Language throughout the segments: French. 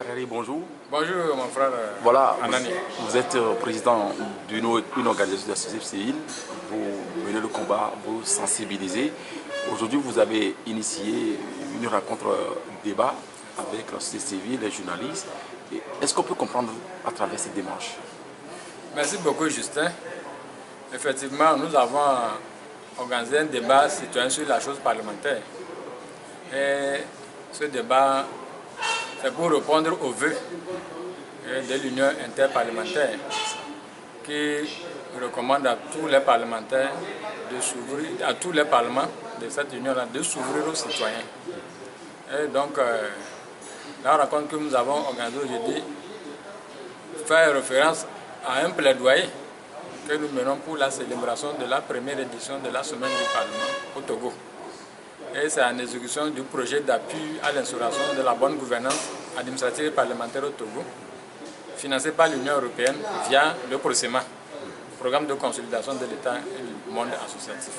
Harry, bonjour. Bonjour mon frère Voilà, Anani. vous êtes président d'une organisation de la société civile, vous menez le combat, vous sensibilisez. Aujourd'hui, vous avez initié une rencontre débat avec la société civile, les journalistes. Est-ce qu'on peut comprendre à travers cette démarche? Merci beaucoup Justin. Effectivement, nous avons organisé un débat citoyen sur la chose parlementaire. Et ce débat, c'est pour répondre aux vœux de l'Union interparlementaire qui recommande à tous les parlementaires de s'ouvrir, à tous les parlements de cette union-là, de s'ouvrir aux citoyens. Et donc, la rencontre que nous avons organisée aujourd'hui fait référence à un plaidoyer que nous menons pour la célébration de la première édition de la Semaine du Parlement au Togo. Et c'est en exécution du projet d'appui à l'instauration de la bonne gouvernance administrative et parlementaire au Togo, financé par l'Union européenne via le PROSEMA, Programme de consolidation de l'État et du monde associatif.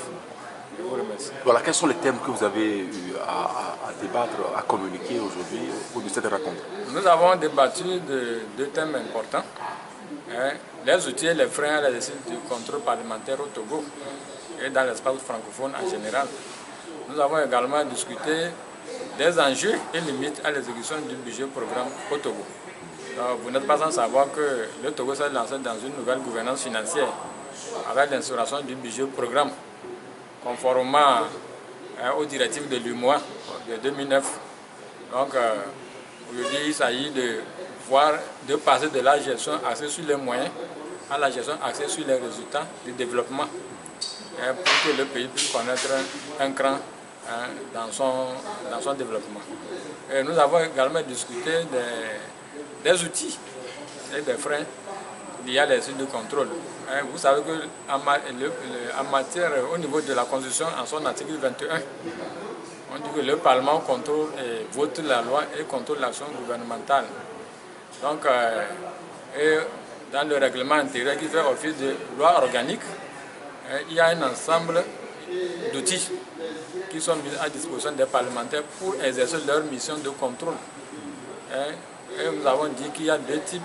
Je vous remercie. Voilà, quels sont les thèmes que vous avez eu à débattre, à communiquer aujourd'hui au cours de cette rencontre? Nous avons débattu de deux thèmes importants. Les outils et les freins à l'exercice du contrôle parlementaire au Togo et dans l'espace francophone en général. Nous avons également discuté des enjeux et limites à l'exécution du budget programme au Togo. Donc, vous n'êtes pas sans savoir que le Togo s'est lancé dans une nouvelle gouvernance financière avec l'instauration du budget programme conformément aux directives de l'UMOA de 2009. Donc aujourd'hui il s'agit de passer de la gestion axée sur les moyens à la gestion axée sur les résultats du développement pour que le pays puisse connaître un cran dans son développement. Et nous avons également discuté des outils et des freins liés à l'exercice de contrôle. Vous savez qu'en matière, au niveau de la Constitution, en son article 21, on dit que le Parlement contrôle et vote la loi et contrôle l'action gouvernementale. Donc, et dans le règlement intérieur qui fait office de loi organique, il y a un ensemble d'outils qui sont mis à disposition des parlementaires pour exercer leur mission de contrôle. Et nous avons dit qu'il y a deux types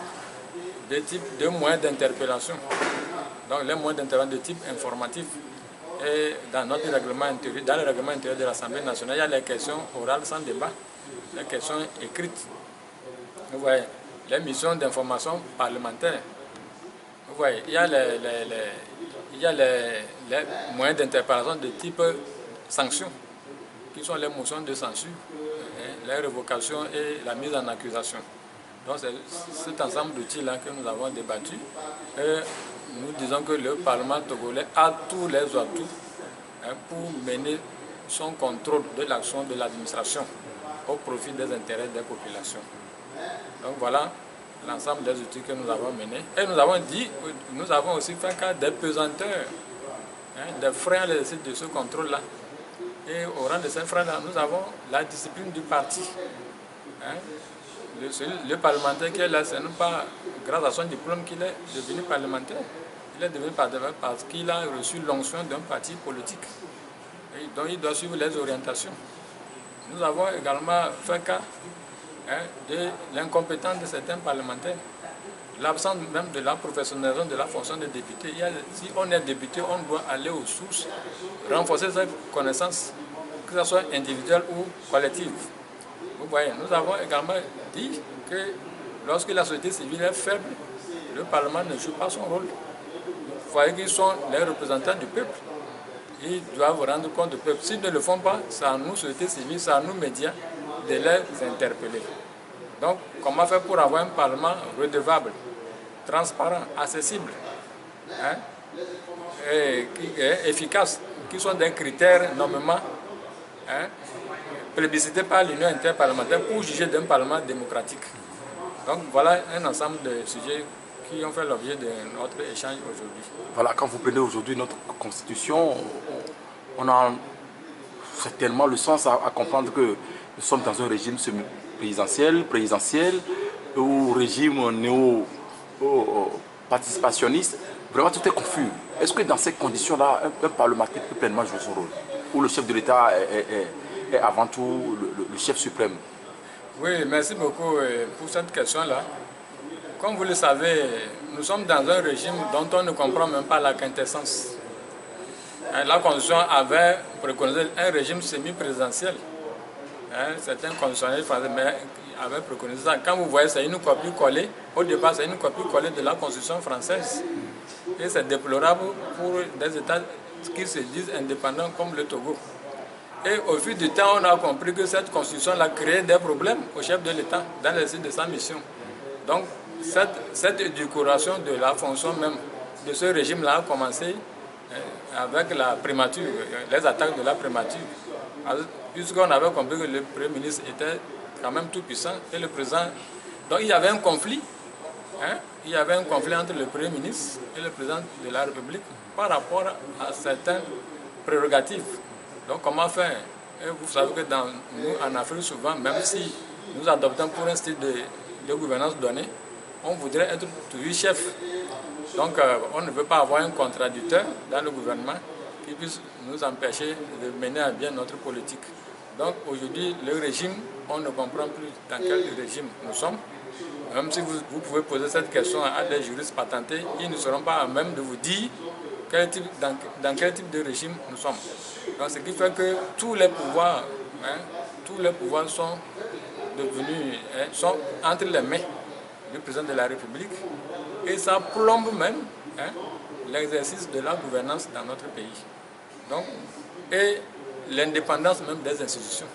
de moyens d'interpellation. Donc les moyens d'interpellation de type informatif. Et dans notre règlement intérieur, dans le règlement intérieur de l'Assemblée nationale, il y a les questions orales sans débat, les questions écrites. Vous voyez, les missions d'information parlementaire. Vous voyez, il y a les moyens d'interpellation de type sanctions, qui sont les motions de censure, les révocations et la mise en accusation. Donc c'est cet ensemble d'outils-là que nous avons débattu. Et nous disons que le Parlement togolais a tous les atouts pour mener son contrôle de l'action de l'administration au profit des intérêts des populations. Donc voilà l'ensemble des outils que nous avons menés. Et nous avons aussi fait cas des pesanteurs, des freins à l'exercice de ce contrôle-là. Et au rang de ces freins-là, nous avons la discipline du parti. Le parlementaire qui est là, ce n'est pas grâce à son diplôme qu'il est devenu parlementaire. Il est devenu parlementaire parce qu'il a reçu l'onction d'un parti politique. Et donc il doit suivre les orientations. Nous avons également fait cas de l'incompétence de certains parlementaires. L'absence même de la professionnalisation de la fonction de député. Si on est député, on doit aller aux sources, renforcer ses connaissances, que ce soit individuelle ou collective. Vous voyez, nous avons également dit que lorsque la société civile est faible, le Parlement ne joue pas son rôle. Vous voyez qu'ils sont les représentants du peuple. Ils doivent rendre compte du peuple. S'ils ne le font pas, c'est à nous, société civile, c'est à nous, médias, de les interpeller. Donc, comment faire pour avoir un Parlement redevable, transparent, accessible, et efficace, qui sont des critères normalement plébiscité par l'Union interparlementaire pour juger d'un Parlement démocratique. Donc voilà un ensemble de sujets qui ont fait l'objet de notre échange aujourd'hui. Voilà, quand vous prenez aujourd'hui notre constitution, on a certainement le sens à comprendre que nous sommes dans un régime semi-présidentiel, ou régime néo-participationniste. Vraiment tout est confus. Est-ce que dans ces conditions-là, un parlementaire peut pleinement jouer son rôle? Ou le chef de l'État est avant tout le chef suprême? Oui, merci beaucoup pour cette question-là. Comme vous le savez, nous sommes dans un régime dont on ne comprend même pas la quintessence. La Constitution avait préconisé un régime semi-présidentiel. Certains constitutionnels français avaient préconisé ça. Quand vous voyez, c'est une copie collée. Au départ, c'est une copie collée de la Constitution française. Et c'est déplorable pour des États qui se disent indépendants comme le Togo. Et au fil du temps, on a compris que cette constitution-là créé des problèmes au chef de l'État dans l'exercice de sa mission. Donc, cette éducation de la fonction même de ce régime-là a commencé avec la primature, les attaques de la primature. Puisqu'on avait compris que le Premier ministre était quand même tout puissant et le président. Donc, il y avait un conflit. Il y avait un conflit entre le Premier ministre et le président de la République par rapport à certaines prérogatives. Donc comment faire? Et vous savez que nous, en Afrique, souvent, même si nous adoptons pour un style de gouvernance donné, on voudrait être toujours chef. Donc on ne veut pas avoir un contradicteur dans le gouvernement qui puisse nous empêcher de mener à bien notre politique. Donc aujourd'hui, le régime, on ne comprend plus dans quel régime nous sommes. Même si vous pouvez poser cette question à des juristes patentés, ils ne seront pas à même de vous dire dans quel type de régime nous sommes. Donc, ce qui fait que tous les pouvoirs sont devenus, sont entre les mains du président de la République et ça plombe même l'exercice de la gouvernance dans notre pays. Donc, et l'indépendance même des institutions.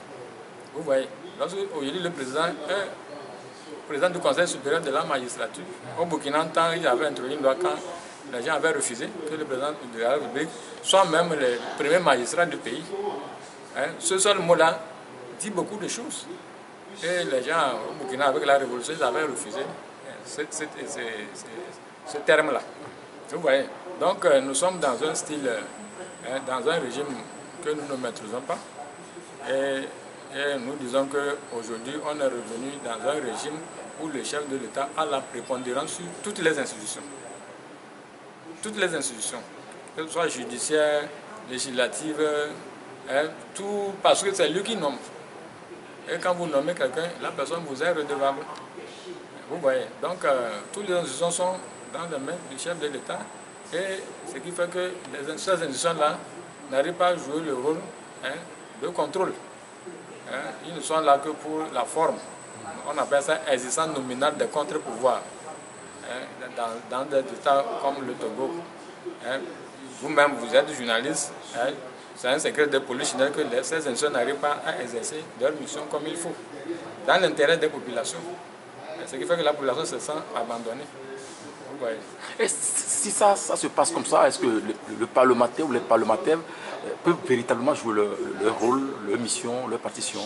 Vous voyez, aujourd'hui le président est président du Conseil supérieur de la magistrature. Au Burkina, il avait introduit une loi quand les gens avaient refusé que le président de la République soit même le premier magistrat du pays. Ce seul mot-là dit beaucoup de choses. Et les gens au Burkina, avec la révolution, ils avaient refusé ce terme-là. Vous voyez. Donc nous sommes dans un style, dans un régime que nous ne maîtrisons pas. Et nous disons qu'aujourd'hui, on est revenu dans un régime où le chef de l'État a la prépondérance sur toutes les institutions. Toutes les institutions, que ce soit judiciaire, législative, tout, parce que c'est lui qui nomme. Et quand vous nommez quelqu'un, la personne vous est redevable. Vous voyez. Donc, toutes les institutions sont dans les mains du chef de l'État. Et ce qui fait que ces institutions-là n'arrivent pas à jouer le rôle de contrôle. Ils ne sont là que pour la forme. On appelle ça existence nominale des contre-pouvoirs. Dans des États comme le Togo. Vous-même, vous êtes journaliste. C'est un secret de polichinelle que ces institutions n'arrivent pas à exercer leur mission comme il faut, dans l'intérêt des populations. Ce qui fait que la population se sent abandonnée. Et si ça se passe comme ça, est-ce que le parlementaire ou les parlementaires peuvent véritablement jouer leur rôle, leur mission, leur partition?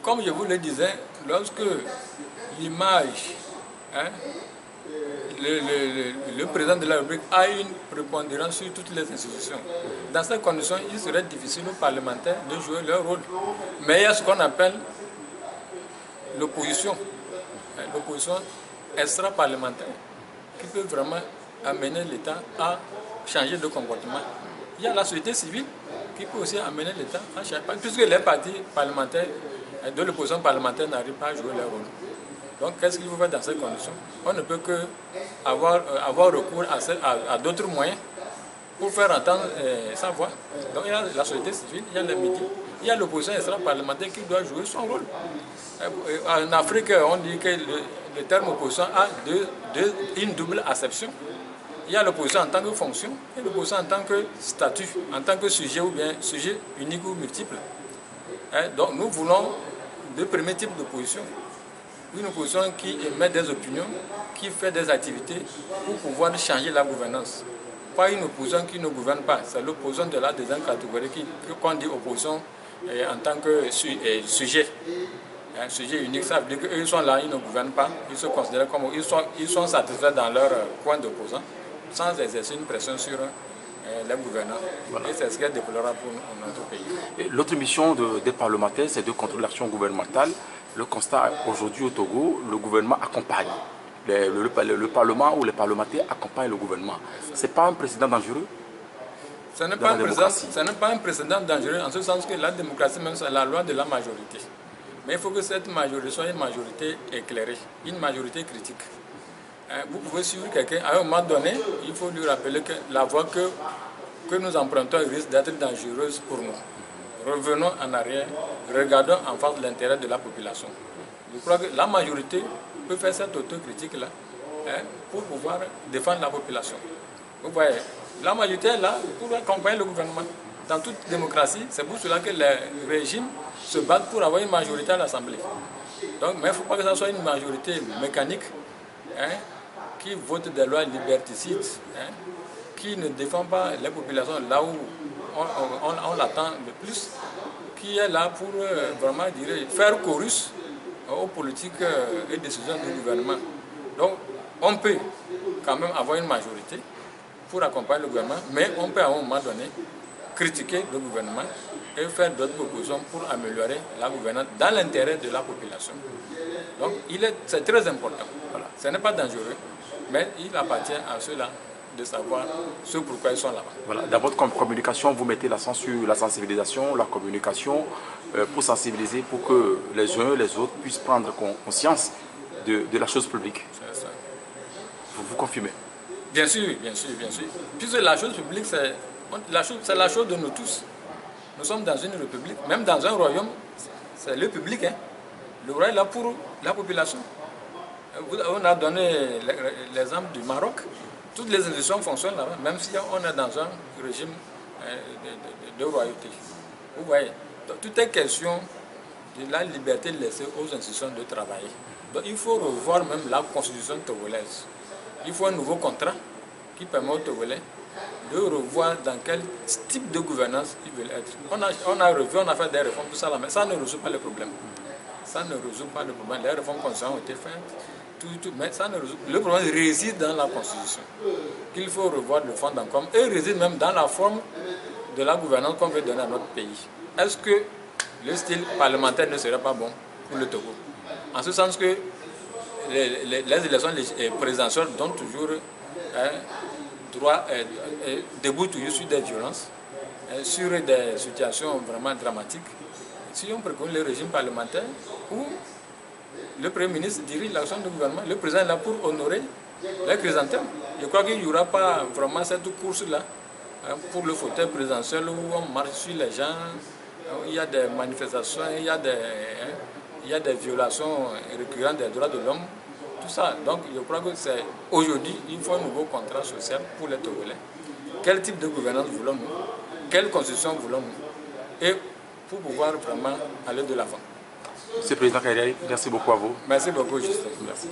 Comme je vous le disais, lorsque l'image, le président de la République a une prépondérance sur toutes les institutions. Dans ces conditions, il serait difficile aux parlementaires de jouer leur rôle. Mais il y a ce qu'on appelle l'opposition, l'opposition extra-parlementaire, qui peut vraiment amener l'État à changer de comportement. Il y a la société civile qui peut aussi amener l'État à changer, puisque les partis parlementaires de l'opposition parlementaire n'arrivent pas à jouer leur rôle. Donc, qu'est-ce qu'il faut faire dans ces conditions? On ne peut que avoir recours à d'autres moyens pour faire entendre sa voix. Donc, il y a la société civile, il y a les médias, il y a l'opposition extra-parlementaire qui doit jouer son rôle. En Afrique, on dit que le terme opposition a une double acception. Il y a l'opposition en tant que fonction et l'opposition en tant que statut, en tant que sujet ou bien sujet unique ou multiple. Donc, nous voulons le premier type d'opposition. Une opposition qui émet des opinions, qui fait des activités pour pouvoir changer la gouvernance. Pas une opposition qui ne gouverne pas. C'est l'opposition de la deuxième catégorie qu'on dit opposition en tant que sujet. Un sujet unique, ça veut dire qu'eux sont là, ils ne gouvernent pas, ils se considèrent comme ils sont satisfaits dans leur coin d'opposant, sans exercer une pression sur les gouvernants. Voilà. Et c'est ce qui est déplorable pour notre pays. L'autre mission des parlementaires, c'est de contrôler l'action gouvernementale. Le constat aujourd'hui au Togo, le gouvernement accompagne. Le Parlement ou les parlementaires accompagnent le gouvernement. Ce n'est pas un précédent dangereux? Ce n'est pas un précédent dangereux en ce sens que la démocratie même c'est la loi de la majorité. Mais il faut que cette majorité soit une majorité éclairée, une majorité critique. Vous pouvez suivre quelqu'un, à un moment donné, il faut lui rappeler que la voie que nous empruntons risque d'être dangereuse pour nous. Revenons en arrière, regardons en face l'intérêt de la population. Je crois que la majorité peut faire cette autocritique-là pour pouvoir défendre la population. Vous voyez, la majorité est là pour accompagner le gouvernement. Dans toute démocratie, c'est pour cela que les régimes se battent pour avoir une majorité à l'Assemblée. Donc, mais il ne faut pas que ce soit une majorité mécanique qui vote des lois liberticides, qui ne défend pas les populations là où on l'attend le plus, qui est là pour vraiment faire chorus aux politiques et décisions du gouvernement. Donc, on peut quand même avoir une majorité pour accompagner le gouvernement, mais on peut à un moment donné critiquer le gouvernement et faire d'autres propositions pour améliorer la gouvernance dans l'intérêt de la population. Donc, c'est très important. Voilà. Ce n'est pas dangereux, mais il appartient à ceux-là de savoir ce pourquoi ils sont là-bas. Voilà. Dans votre communication, vous mettez l'accent sur la sensibilisation, la communication, pour sensibiliser, pour que les uns et les autres puissent prendre conscience de la chose publique. C'est ça. Vous confirmez? Bien sûr, bien sûr, bien sûr. Puisque la chose publique, c'est la chose de nous tous. Nous sommes dans une république, même dans un royaume, c'est le public. Le roi est là pour la population. On a donné l'exemple du Maroc. Toutes les institutions fonctionnent là-bas, même si on est dans un régime de royauté. Vous voyez, donc, tout est question de la liberté laissée aux institutions de travailler. Donc il faut revoir même la constitution togolaise. Il faut un nouveau contrat qui permet aux Togolais de revoir dans quel type de gouvernance ils veulent être. On a revu, on a fait des réformes, tout ça là, mais ça ne résout pas le problème. Ça ne résout pas le problème. Les réformes constitutionnelles ont été faites, mais ça ne résout. Le problème réside dans la Constitution, qu'il faut revoir le fond en comble, et réside même dans la forme de la gouvernance qu'on veut donner à notre pays. Est-ce que le style parlementaire ne serait pas bon pour le Togo? En ce sens que les élections présidentielles donnent toujours droit, déboutent toujours sur des violences, sur des situations vraiment dramatiques. Si on préconise le régime parlementaire où le Premier ministre dirige l'action du gouvernement, le président est là pour honorer les chrysanthèmes. Je crois qu'il n'y aura pas vraiment cette course-là pour le fauteuil présidentiel où on marche sur les gens, où il y a des manifestations, il y a des violations récurrentes des droits de l'homme. Tout ça, donc je crois que c'est aujourd'hui, il faut un nouveau contrat social pour les Togolais. Quel type de gouvernance voulons-nous? Quelle constitution voulons-nous? Et pour pouvoir vraiment aller de l'avant. Monsieur le Président Kairé, merci beaucoup à vous. Merci beaucoup, Justin. Merci.